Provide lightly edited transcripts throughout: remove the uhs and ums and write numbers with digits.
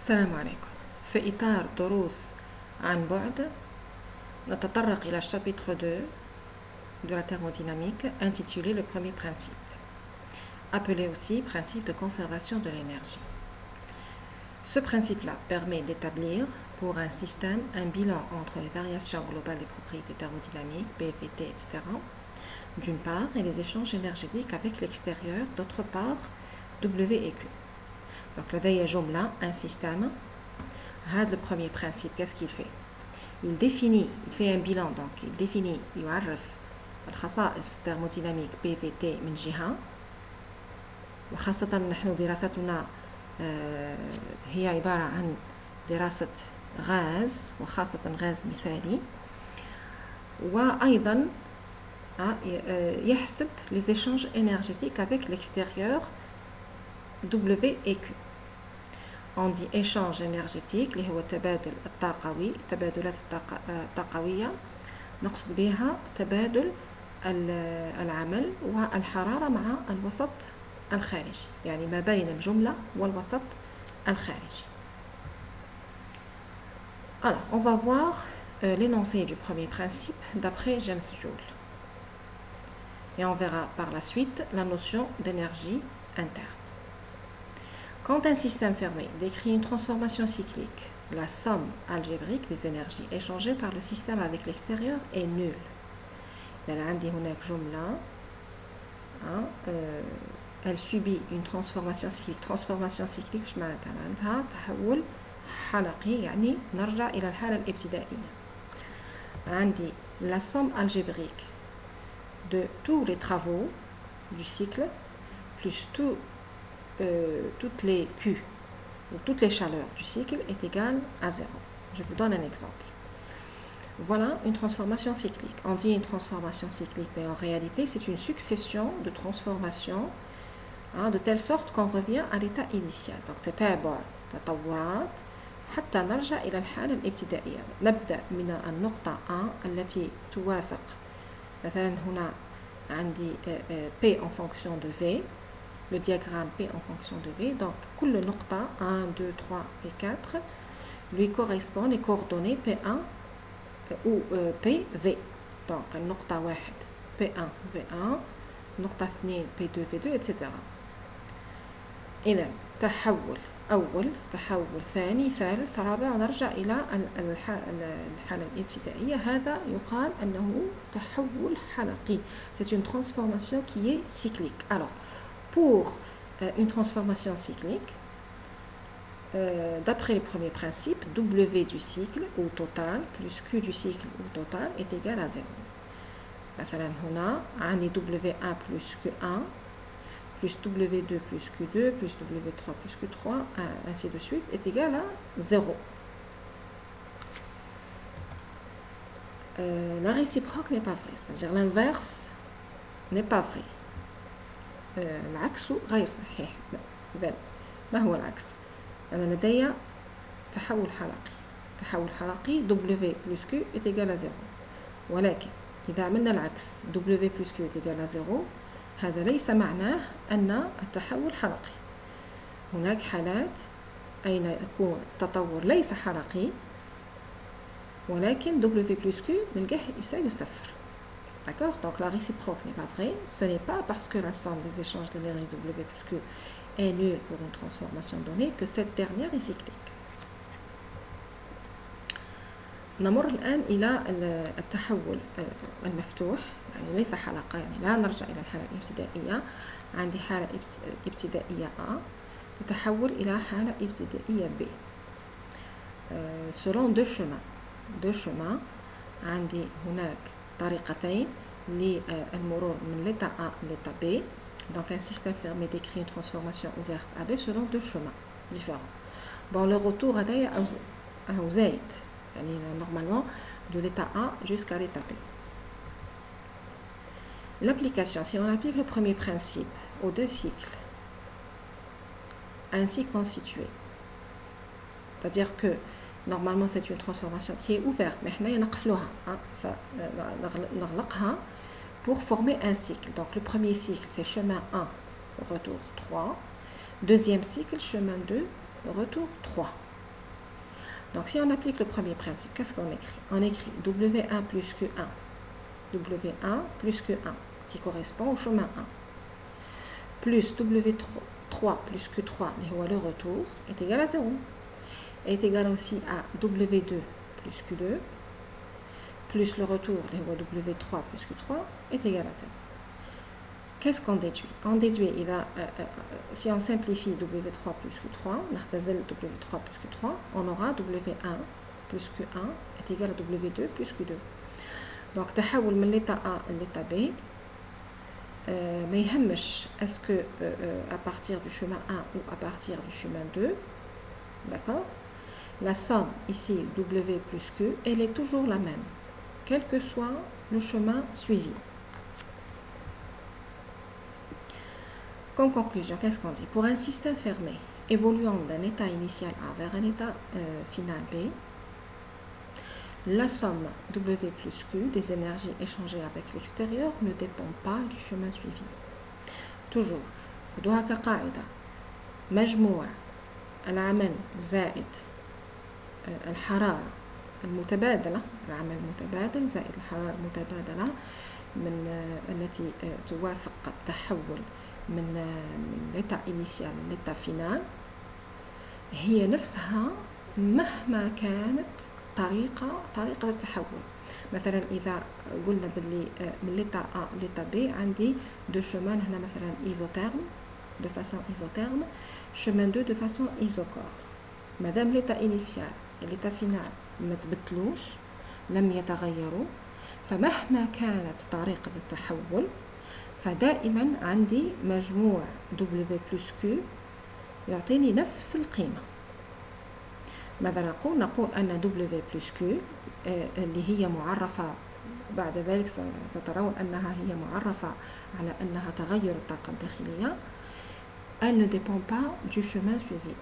السلام عليكم. في إطار دروس عن بعد نتطرق إلى chapitre 2 de la thermodynamique intitulé le premier principe, appelé aussi principe de conservation de l'énergie. Ce principe-là permet d'établir pour un système un bilan entre les variations globales des propriétés thermodynamiques, P, Vt, etc. d'une part et les échanges énergétiques avec l'extérieur d'autre part, W et Q. Donc لدي جملة, un système. Le premier principe, qu'est-ce qu'il fait? Il définit, il fait un bilan, donc il définit, يعرف الخصائص thermodynamique PVT من جهة, وخاصة نحن دراستنا هي عبارة عن دراسة غاز وخاصة غاز مثالي, وأيضا يحسب les échanges énergétiques avec l'extérieur W et Q. On dit échange énergétique اللي هو التبادل الطاقوي, التبادلات الطاقوية نقصد بها تبادل العمل والحرارة مع الوسط الخارجي, يعني ما بين الجملة والوسط الخارجي. Alors, on va voir l'énoncé du premier principe d'après James Joule. Et on verra par la suite la notion d'énergie interne. Quand un système fermé décrit une transformation cyclique, la somme algébrique des énergies échangées par le système avec l'extérieur est nulle. Elle subit une transformation cyclique. Transformation cyclique, je معناتها تحول حلقي, يعني نرجع إلى الحالة الابتدائية. عندي la somme algébrique de tous les travaux du cycle plus toutes les Q ou toutes les chaleurs du cycle est égale à 0. Je vous donne un exemple. Voilà une transformation cyclique. On dit une transformation cyclique, mais en réalité c'est une succession de transformations, de telle sorte qu'on revient à l'état initial. Donc تتابع تطورات حتى نرجع إلى الحالة الابتدائية. نبدأ من النقطة A التي توافق مثلا هنا عندي P en fonction de V, le diagramme P en fonction de V. Donc, كل نقطة 1, 2, 3 et 4 lui correspondent les coordonnées P1 ou PV. Donc, النقطة 1 P1 V1, نقطة 2 P2 V2, etc. إذا تحول أول, تحول ثاني, ثالث, رابع, ونرجع إلى الحالة الابتدائية. هذا يقال أنه تحول حلقي. C'est une transformation qui est cyclique. Alors, pour une transformation cyclique, d'après le premier principe, W du cycle au total plus Q du cycle au total est égal à 0. مثلا هنا عندي W1 plus Q1 plus W2 plus Q2 plus W3 plus Q3 ainsi de suite est égal à 0. La réciproque n'est pas vraie, c'est-à-dire l'inverse n'est pas vrai. العكس غير صحيح. إذن ما هو العكس؟ أنا لدي تحول حلقي. تحول حلقي W plus Q est égal à 0. ولكن إذا عملنا العكس W plus Q est égal à 0, هذا ليس معناه أن التحول حلقي. هناك حالات أين يكون التطور ليس حلقي ولكن W plus Q نلقاه يساوي صفر. D'accord? Donc la réciproque n'est pas vraie. Ce n'est pas parce que la somme des échanges d'énergie W plus Q est nulle pour une transformation donnée que cette dernière est cyclique. نمر الآن إلى التحول المفتوح, يعني ليس حلقة, يعني لا نرجع إلى الحالة الابتدائية. عندي حالة ابتدائية A تتحول إلى حالة ابتدائية B selon deux chemins. عندي هناك طريقتين للمرور من l'état A à l'état B. Donc un système fermé décrit une transformation ouverte à B selon deux chemins différents. Bon, le retour هذايا أو زايد, يعني normalement de l'état A jusqu'à l'état B. L'application, si on applique le premier principe aux deux cycles ainsi constitués, c'est-à-dire que normalement c'est une transformation qui est ouverte, mais حنايا نقفلوها, نغلقها pour former un cycle. Donc le premier cycle c'est chemin 1, retour 3. Deuxième cycle, chemin 2, retour 3. Donc si on applique le premier principe, qu'est-ce qu'on écrit? On écrit W1 plus Q1, W1 plus Q1, qui correspond au chemin 1, plus W3 plus Q3, le retour, est égal à 0, est égal aussi à W2 plus Q2, plus le retour, W3 plus Q3, est égal à 0. Qu'est-ce qu'on déduit? On déduit, si on simplifie W3 plus Q3, W3 plus Q3, on aura W1 plus Q1 est égal à W2 plus Q2. Donc, تحول من l'état A à l'état B. Mais est-ce que à partir du chemin 1 ou à partir du chemin 2, d'accord? La somme ici, W plus Q, elle est toujours la même, quel que soit le chemin suivi. Comme conclusion, qu'est-ce qu'on dit? Pour un système fermé, évoluant d'un état initial A vers un état final B, la somme W plus Q des énergies échangées avec l'extérieur ne dépend pas du chemin suivi. Toujours, خدوها كقاعدة مجموع العمل زائد الحرارة المتبادلة، العمل المتبادل زائد الحرارة المتبادلة من التي توافق التحول من l'état initial l'état final هي نفسها مهما كانت طريقة التحول. مثلا إذا قلنا باللي من l'état A l'état B عندي دو chemin هنا مثلا isotherme de façon isotherme, chemin 2 de façon isocore. مادام l'état initial et l'état final ما تبدلوش لم يتغيروا، فمهما كانت طريقة التحول فدائما عندي مجموع W plus Q يعطيني نفس القيمة. ماذا نقول؟ نقول أن W plus Q اللي هي معرفة بعد ذلك سترون أنها هي معرفة على أنها تغير الطاقة الداخلية. Elle ne dépend pas du chemin suivi.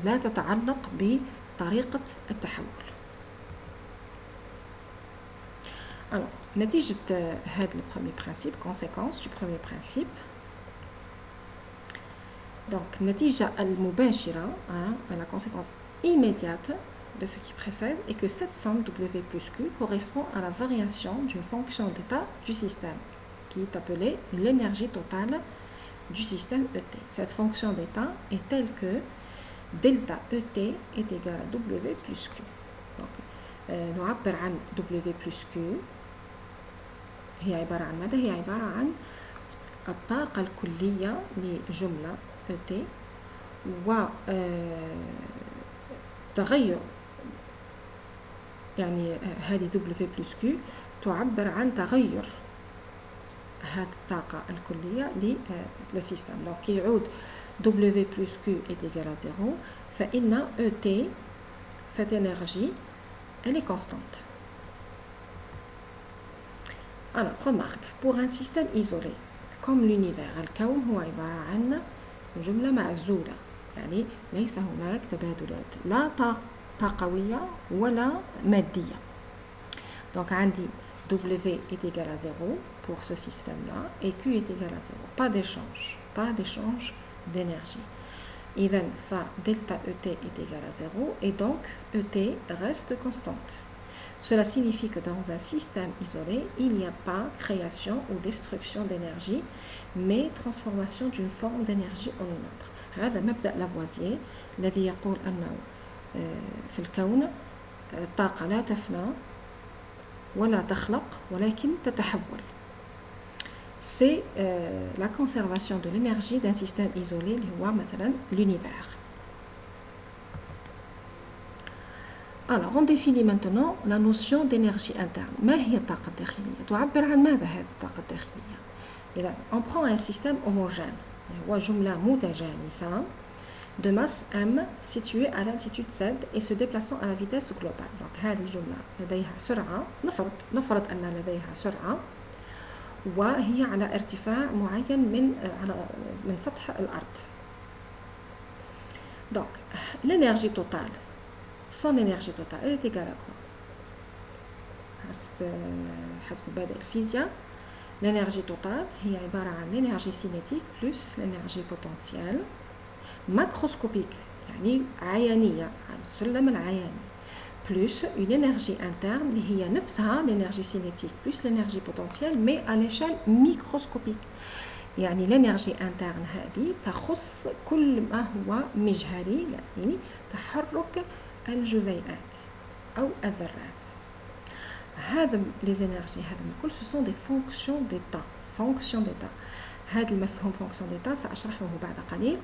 لا تتعلق بطريقة التحول. Alors, نتيجة هذا le premier principe, conséquence du premier principe. Donc, النتيجة المباشرة, la conséquence immédiate de ce qui précède est que cette somme W plus Q correspond à la variation d'une fonction d'état du système, qui est appelée l'énergie totale du système ET. Cette fonction d'état est telle que delta ET est égal à W plus Q. Donc, نعبر عن W plus Q هي عبارة عن ماذا؟ هي عبارة عن الطاقة الكلية لجملة ET وتغير، يعني هذه W plus Q تعبر عن تغير هذه الطاقة الكلية للسيستم. donc يعود W plus Q est égal à 0 فإن ET cette énergie elle est constante. Alors remarque, pour un système isolé comme l'univers الكون هو عبارة عن جملة معزولة، يعني ليس هناك تبادلات لا طاقوية ولا مادية. donc عندي W est égal à 0 pour ce système-là et Q est égal à 0. Pas d'échange d'énergie. إذن فدلتا ET est égal à 0 et donc ET reste constante. Cela signifie que dans un système isolé, il n'y a pas création ou destruction d'énergie, mais transformation d'une forme d'énergie en une autre. هذا مبدأ لافوازييه الذي يقول أنه في الكون الطاقة لا تفنى ولا تخلق ولكن تتحول. C'est la conservation de l'énergie d'un système isolé اللي هو مثلا l'univers. Alors, on définit maintenant la notion d'énergie interne. ما هي الطاقة الداخلية؟ تعبر عن ماذا هذه الطاقة الداخلية؟ إذا on prend un système homogène هو جملة متجانسة de masse M située à l'altitude Z et se déplaçant à la vitesse globale. Donc هذه الجملة لديها سرعة، نفرض أن لديها سرعة وهي على ارتفاع معين من سطح الأرض. Donc l'énergie totale, son énergie totale, elle est égale à quoi? حسب مبادئ الفيزياء l'énergie totale هي عبارة عن l'énergie cinétique plus l'énergie potentielle macroscopique يعني عيانية على السلم العياني plus une énergie interne اللي هي نفسها l'énergie cinétique plus l'énergie potentielle mais à l'échelle microscopique. يعني l'énergie interne هذه تخص كل ما هو مجهري يعني تحرك الجزيئات أو الذرات. هذا les énergies هذا الكل ce sont des fonctions d'état. fonctions d'état. هذا المفهوم fonction d'état سأشرحه بعد قليل.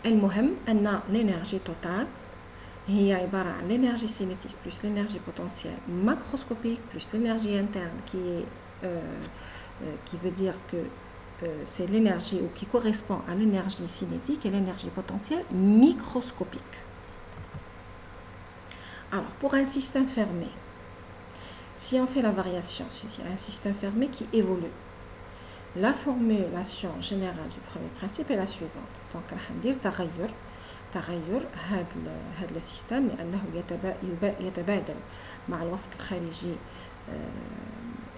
المهم أن l'énergie totale هي عبارة عن l'énergie cinétique plus l'énergie potentielle macroscopique plus l'énergie interne qui veut dire que c'est l'énergie ou qui correspond à l'énergie cinétique et l'énergie potentielle microscopique. Alors, pour un système fermé, si on fait la variation, si c'est un système fermé qui évolue, la formulation générale du premier principe est la suivante. Donc, on va dire تغير هذا السيستم لأنه يتبادل مع الوسط الخارجي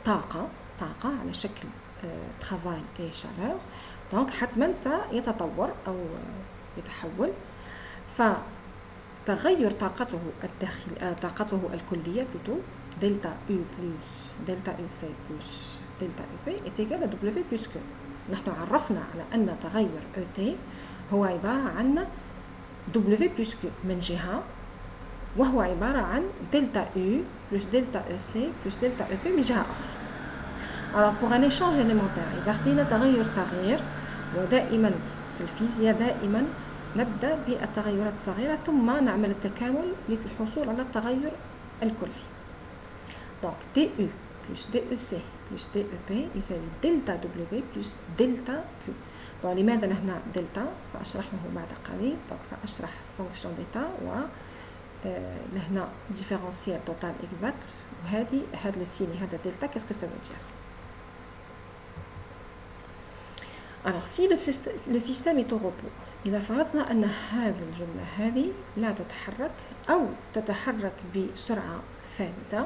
طاقة على شكل travail et chaleur. donc حتما سيتطور أو يتحول. فتغير طاقته الكلية plutôt دلتا U plus دلتا UC plus دلتا UP est égal à W plus Q. نحن عرفنا على أن تغير ET هو عبارة عن W plus Q من جهة وهو عبارة عن دلتا U plus دلتا EC plus دلتا EP من جهة أخرى. Alors pour un échange élémentaire إذا خدينا تغير صغير ودائما في الفيزياء دائما نبدأ بالتغيرات الصغيرة ثم نعمل التكامل للحصول على التغير الكلي. donc DU plus DEC plus DEP يساوي دلتا W plus دلتا Q. donc لماذا هنا دلتا سأشرحه بعد قليل. donc سأشرح fonction d'état و لهنا différentiel total exact وهذه هذا السيني هذا دلتا qu'est-ce que ça veut dire. alors si le système est au repos إذا فرضنا أن هذه الجملة هذه لا تتحرك أو تتحرك بسرعة ثابتة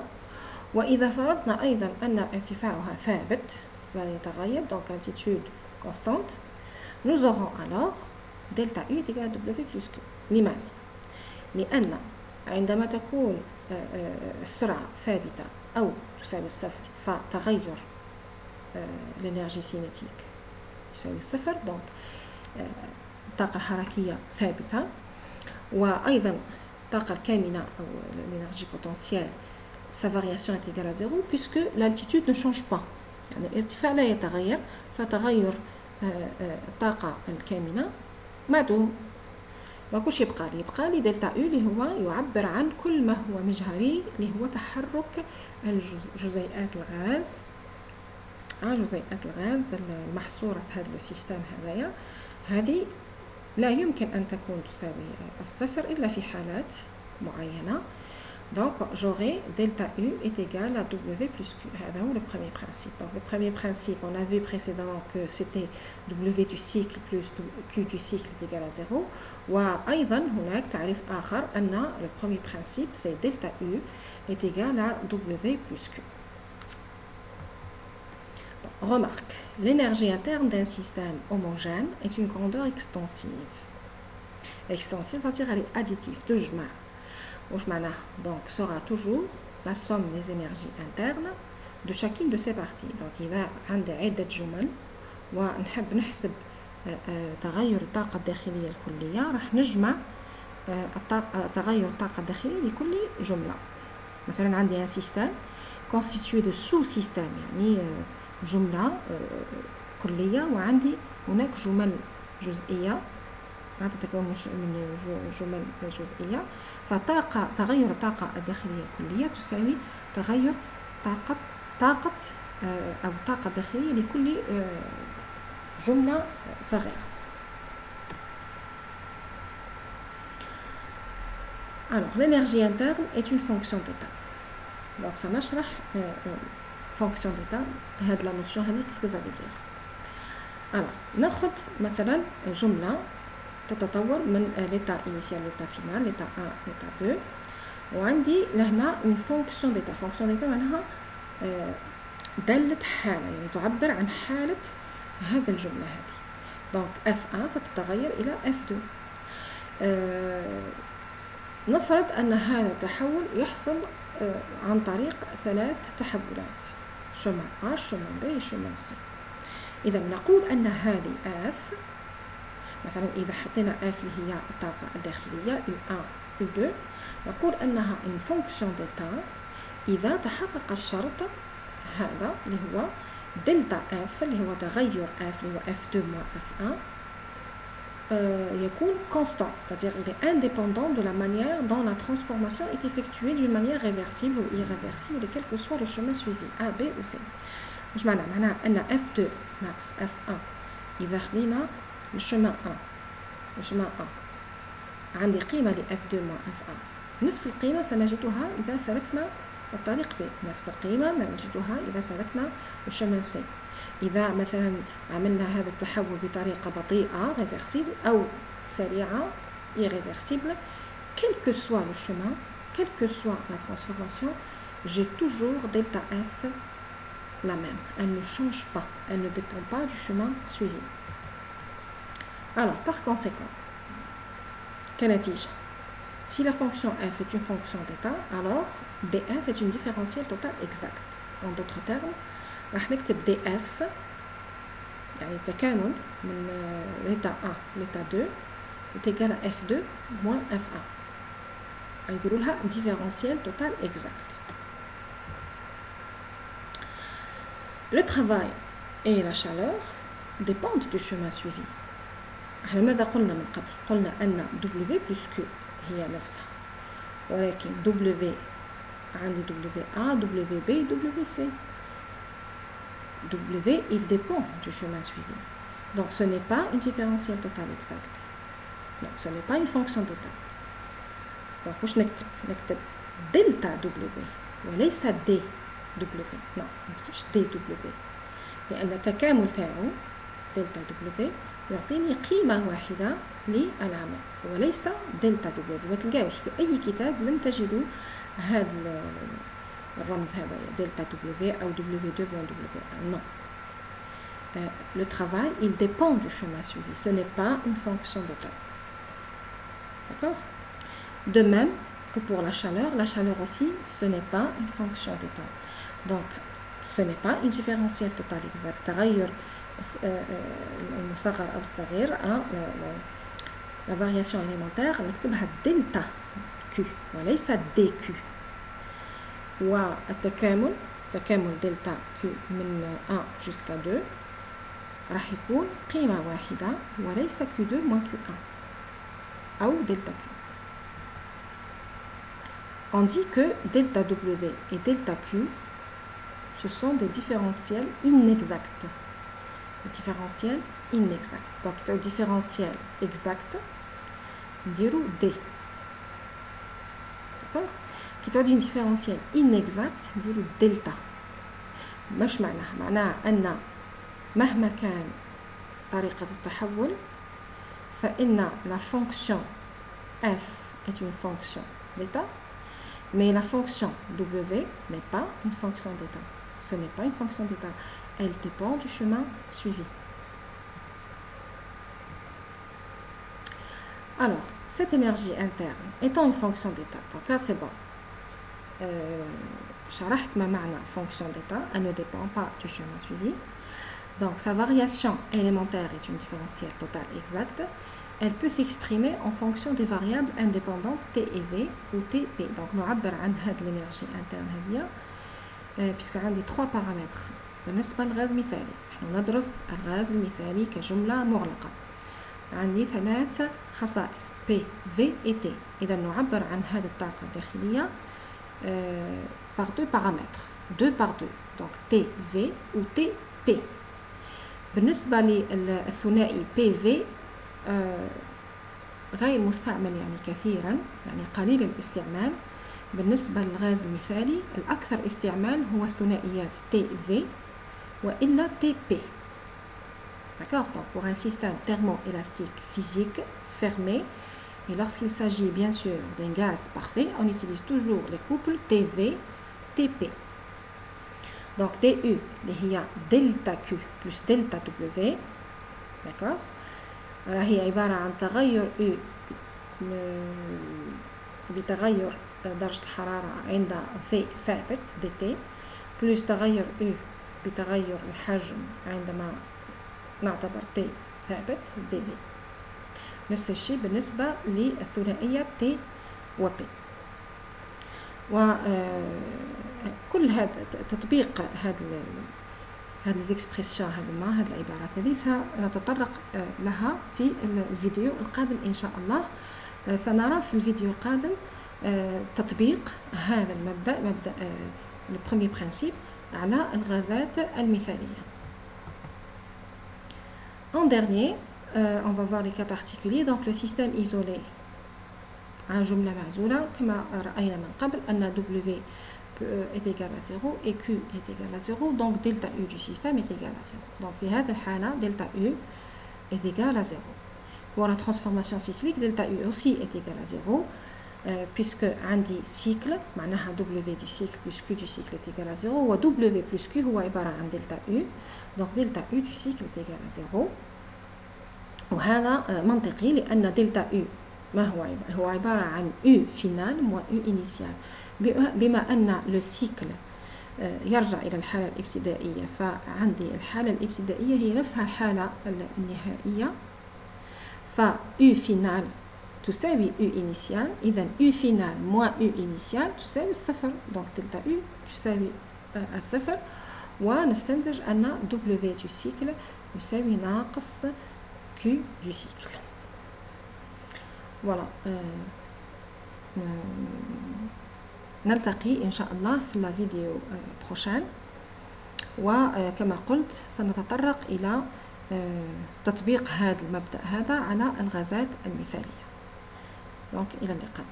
وإذا فرضنا أيضا أن ارتفاعها ثابت لا يتغير donc altitude constante nous aurons alors delta U est égal à W plus Q. لماذا؟ لأن عندما تكون السرعة ثابتة أو تساوي الصفر فتغير الإنرجي سينيتيك يساوي الصفر donc الطاقة الحركية ثابتة وأيضا الطاقة الكامنة أو الإنرجي بوتنسيال sa variation est égale à 0 puisque l'altitude ne change pas يعني الارتفاع لا يتغير فتغير الطاقة الكامنة معدوم. وكلش يبقى لي دلتا U اللي هو يعبر عن كل ما هو مجهري اللي هو تحرك جزيئات الغاز المحصورة في هذا السيستم هذايا. هذه لا يمكن أن تكون تساوي الصفر إلا في حالات معينة. donc j'aurai delta U est égal à W plus Q. هذا هو le premier principe. donc le premier principe on a vu précédemment que c'était W du cycle plus Q du cycle est égal à 0 وأيضا هناك تعريف آخر أن le premier principe c'est delta U est égal à W plus Q. Remarque, l'énergie interne d'un système homogène est une grandeur extensive. Extensive, c'est-à-dire elle est additive, تجمع. وش معناه؟ donc sera toujours la somme des énergies internes de chacune de ces parties. donc إذا عندي عدة جمل ونحب نحسب تغير الطاقة الداخلية الكلية راح نجمع تغير الطاقة الداخلية لكل جملة. مثلا عندي un système constitué de sous-systèmes يعني جملة كلية وعندي هناك جمل جزئية تتكون من جمل جزئية. فتغير الطاقة الداخلية الكلية تساوي تغير طاقة أو الطاقة الداخلية لكل جملة صغيرة. alors l'énergie interne est une fonction d'état. donc سنشرح fonction d'état هاد la notion هذه qu'est-ce que ça veut dire. alors ناخذ مثلا جملة تتطور من l'état initial l'état final l'état 1 l'état 2 وعندي لهنا une fonction d'état. fonction d'état معناها دالة حالة يعني تعبر عن حالة هذا الجملة هذه. donc F1 ستتغير إلى F2 نفرض أن هذا التحول يحصل عن طريق 3 تحولات، شومان A شومان B شومان C. إذا نقول أن هذه F مثلا إذا حطينا F اللي هي الطاقة الداخلية U1 U2 نقول أنها une fonction d'état إذا تحقق الشرط هذا اللي هو دلتا F اللي هو تغير F اللي هو F2 moins F1 يكون constant, c'est-à-dire il est indépendant de la manière dont la transformation est effectuée d'une manière réversible ou irréversible, quel que soit le chemin suivi, A, B ou C. مش معناها أن F2 max F1 إذا خدينا الشمال 1 الشمال 1 عندي قيمة ل F2 moins F1 نفس القيمة سنجدها إذا سلكنا الطريق B، نفس القيمة نجدها إذا سلكنا الشمال C. إذا مثلا عملنا هذا التحول بطريقة بطيئة réversible أو سريعة irréversible, quel que soit le chemin, quelle que soit la transformation, j'ai toujours delta F la même. Elle ne change pas, elle ne dépend pas du chemin suivi. Alors, par conséquent, كنتيجة si la fonction f est une fonction d'état, alors df est une différentielle totale exacte. En d'autres termes, راح نكتب df يعني تكامل من l'état 1 l'état 2 est égal à f2 moins f1. يقولوا لها différentielle totale exacte. Le travail et la chaleur dépendent du chemin suivi. احنا ماذا قلنا من قبل؟ قلنا أن W plus Q هي نفسها، ولكن W عندي WA WB WC. W il dépend du chemin suivi. Donc ce n'est pas une différentielle totale exacte. Non, ce n'est pas une fonction d'état. Donc واش نكتب؟ نكتب دلتا W وليس دي W. non ما نكتبش دي W لأن التكامل تاعو دلتا W يعطيني قيمة واحدة للعمل وليس دلتا W. ما تلقاوش في أي كتاب لن تجدوا هذا الرمز هذا دلتا W أو W2 moins W1. non. Le travail, il dépend du chemin suivi. Ce n'est pas une fonction d'état. D'accord? De même que pour la chaleur aussi, ce n'est pas une fonction d'état. Donc, ce n'est pas une différentielle totale exacte. تغير المصغر أو الصغير la variation élémentaire نكتبها دلتا Q وليس dQ. والتكامل تكامل دلتا Q من 1 jusqu'à 2 راح يكون قيمة واحدة وليس Q2 moins Q1 أو دلتا Q. On dit que delta W et delta Q ce sont des différentiels inexacts. Des différentiels inexacts. Donc le différentiel exact نديرو D. D'accord? كي تعود une différentiel inexact نديرو دلتا. مش معناها أن مهما كان طريقة التحول فإن la fonction f est une fonction d'état, mais la fonction W n'est pas une fonction d'état. Ce n'est pas une fonction d'état. Elle dépend du chemin suivi. Alors, cette énergie interne étant une fonction d'état, donc là c'est bon. شرحت ما معنى fonction d'état, elle ne dépend pas du chemin suivi. Donc sa variation élémentaire est une différentielle totale exacte. Elle peut s'exprimer en fonction des variables indépendantes T et V ou TP. Donc نعبر عن هذه l'énergie interne هذه puisque عندي 3 paramètres. بالنسبة للغاز مثالي نحن ندرس الغاز المثالي كجملة مغلقة. عندي 3 خصائص P, V et T. إذا نعبر عن هذه الطاقة الداخلية par 2 paramètres. 2 par 2. Donc T, V ou TP. بالنسبة للثنائي PV غير مستعمل يعني كثيرا، يعني قليل الاستعمال. بالنسبة للغاز المثالي الأكثر استعمال هو الثنائيات TV وإلا TP. D'accord? Donc pour un système thermoélastique physique fermé, et lorsqu'il s'agit bien sûr d'un gaz parfait, on utilise toujours les couples TV-TP. Donc DU اللي هي دلتا Q plus دلتا W. D'accord? راهي عبارة عن تغير U بتغير درجة الحرارة عند V ثابت dt بلس تغير U بتغير الحجم عندما نعتبر T ثابت dV. نفس الشيء بالنسبة للثنائية T و P. وكل هذا تطبيق هذه الإكسبريسيون هذه العبارات هذه سنتطرق لها في الفيديو القادم إن شاء الله. سنرى في الفيديو القادم تطبيق هذا مبدأ le premier principe على الغازات المثالية. En dernier, on va voir les cas particuliers. Donc le système isolé عن جملة معزولة كما رأينا من قبل أن W est égal à 0 et Q est égal à 0, donc delta U du système est égal à 0. Donc في هذه الحالة delta U est égal à 0. Pour la transformation cyclique, delta U aussi est égal à 0, puisque عندي cycle معناها W du cycle plus Q du cycle est égal à 0, و W plus Q هو عبارة عن delta U, donc delta U du cycle est égal à 0. وهذا منطقي لأن delta U ما هو عبارة عن U final moins U initial. بما أن le cycle يرجع إلى الحالة الابتدائية، فعندي الحالة الابتدائية هي نفسها الحالة النهائية، ف U final تساوي U initial، إذن U final moins U initial تساوي الصفر، donc delta U تساوي الصفر، ونستنتج أن W du cycle يساوي ناقص Q du cycle. Voilà. نلتقي إن شاء الله في الفيديو بروشان، وكما قلت سنتطرق إلى تطبيق هذا المبدأ هذا على الغازات المثالية. Donc إلى اللقاء.